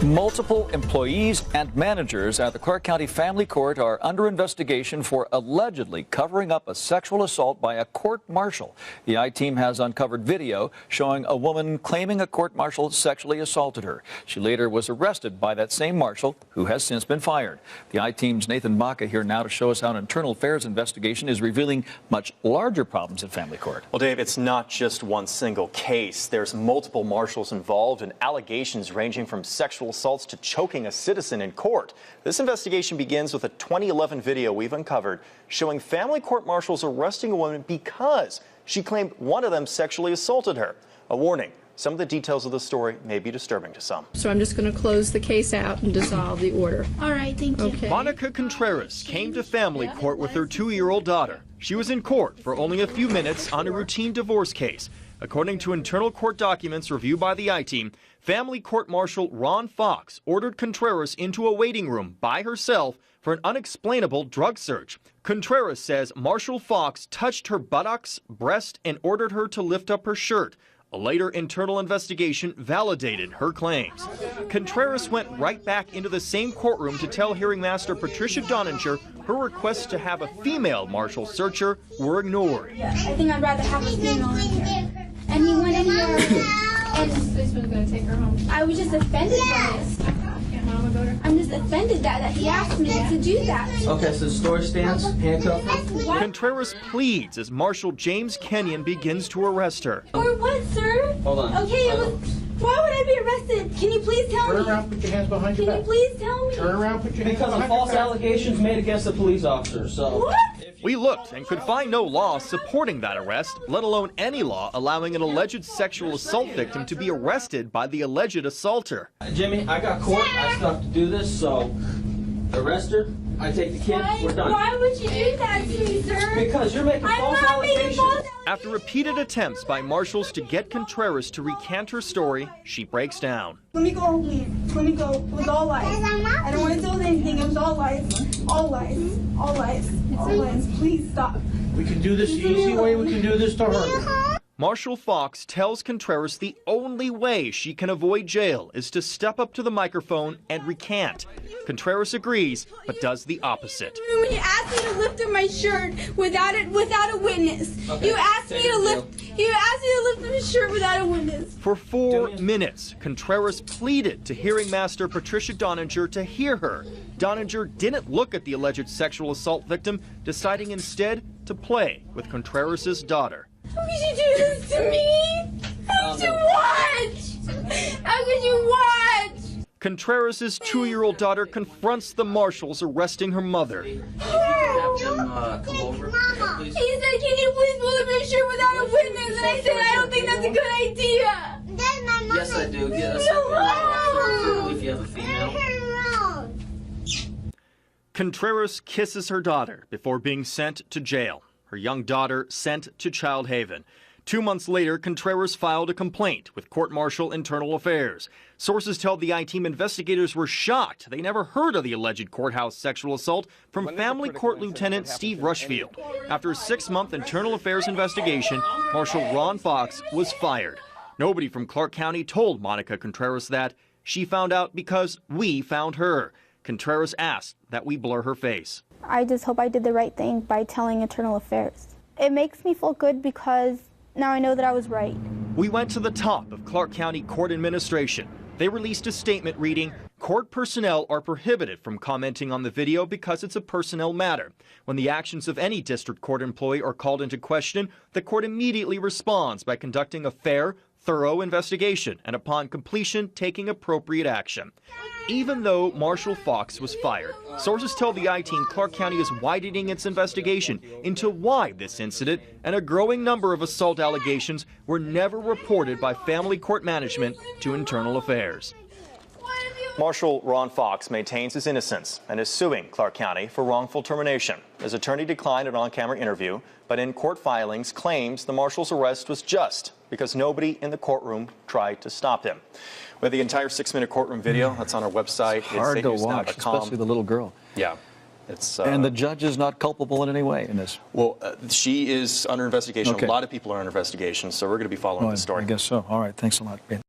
Multiple employees and managers at the Clark County Family Court are under investigation for allegedly covering up a sexual assault by a court marshal. The I-Team has uncovered video showing a woman claiming a court marshal sexually assaulted her. She later was arrested by that same marshal, who has since been fired. The I-Team's Nathan Baca here now to show us how an internal affairs investigation is revealing much larger problems at Family Court. Well, Dave, it's not just one single case. There's multiple marshals involved and allegations ranging from sexual assaults to choking a citizen in court. This investigation begins with a 2011 video we've uncovered showing family court marshals arresting a woman because she claimed one of them sexually assaulted her. A warning, some of the details of the story may be disturbing to some. So I'm just going to close the case out and dissolve the order. All right, thank you. Okay. Monica Contreras came to family court with her 2-year-old daughter. She was in court for only a few minutes on a routine divorce case. According to internal court documents reviewed by the I-Team, Family Court Marshal Ron Fox ordered Contreras into a waiting room by herself for an unexplainable drug search. Contreras says Marshal Fox touched her buttocks, breast, and ordered her to lift up her shirt. A later internal investigation validated her claims. Contreras went right back into the same courtroom to tell hearing master Patricia Donninger her requests to have a female marshal search her were ignored. I think I'd rather have a female in here. And he went in here and This was going to take her home. I was just offended by this. I'm just offended that he asked me to do that. Okay, so store stance, handcuff her. Contreras pleads as Marshal James Kenyon begins to arrest her. Or what, sir? Hold on. Okay, why would I be arrested? Can you please tell me? Turn around, put your hands behind your Can you back. please tell me? Turn around, put your hands Because of behind false your back. allegations made against a police officer, so. What? We looked and could find no law supporting that arrest, let alone any law allowing an alleged sexual assault victim to be arrested by the alleged assaulter. Jimmy, I got court, I still have to do this, so arrest her. I take the kid, we're done. Why would you do that to me, sir? Because you're making I'm false not making allegations. false allegations. After repeated attempts by marshals to get Contreras to recant her story, she breaks down. Let me go, please. Let me go. It was all lies. I don't want to tell anything. It was all lies. All lies. All lies. All lies. Please stop. We can do this the easy way, we can do this to her. Marshal Fox tells Contreras the only way she can avoid jail is to step up to the microphone and recant. Contreras agrees, but does the opposite. When you asked me to lift up my shirt without a witness, Okay, you asked me to lift up my shirt without a witness. For 4 minutes, Contreras pleaded to hearing master Patricia Donninger to hear her. Donninger didn't look at the alleged sexual assault victim, deciding instead to play with Contreras' daughter. How could you do this to me? How could you watch? How could you watch? Contreras' 2-year-old daughter confronts the marshals arresting her mother. Have them come over. He said, can you please pull up your shirt without a witness? And I said, I don't think that's a good idea. Yes, I do. Get us No. if you have a female. Contreras kisses her daughter before being sent to jail. Her young daughter sent to Child Haven. 2 months later, Contreras filed a complaint with Court Martial Internal Affairs. Sources tell the I-Team investigators were shocked. They never heard of the alleged courthouse sexual assault from Family Court Lieutenant Steve Rushfield. After a 6-month internal affairs investigation, Marshal Ron Fox was fired. Nobody from Clark County told Monica Contreras that. She found out because we found her. Contreras asked that we blur her face. I just hope I did the right thing by telling Internal Affairs. It makes me feel good because now I know that I was right. We went to the top of Clark County Court Administration. They released a statement reading, "Court personnel are prohibited from commenting on the video because it's a personnel matter. When the actions of any district court employee are called into question, the court immediately responds by conducting a fair, thorough investigation and upon completion taking appropriate action." Even though Marshal Fox was fired, sources tell the I-Team Clark County is widening its investigation into why this incident and a growing number of assault allegations were never reported by family court management to Internal Affairs. Marshal Ron Fox maintains his innocence and is suing Clark County for wrongful termination. His attorney declined an on-camera interview, but in court filings claims the marshal's arrest was just because nobody in the courtroom tried to stop him. With the entire 6-minute courtroom video, that's on our website. It's hard to watch, especially the little girl. Yeah. It's, and the judge is not culpable in any way in this. Well, she is under investigation. Okay. A lot of people are under investigation, so we're going to be following this story. I guess so. All right. Thanks a lot, Ben.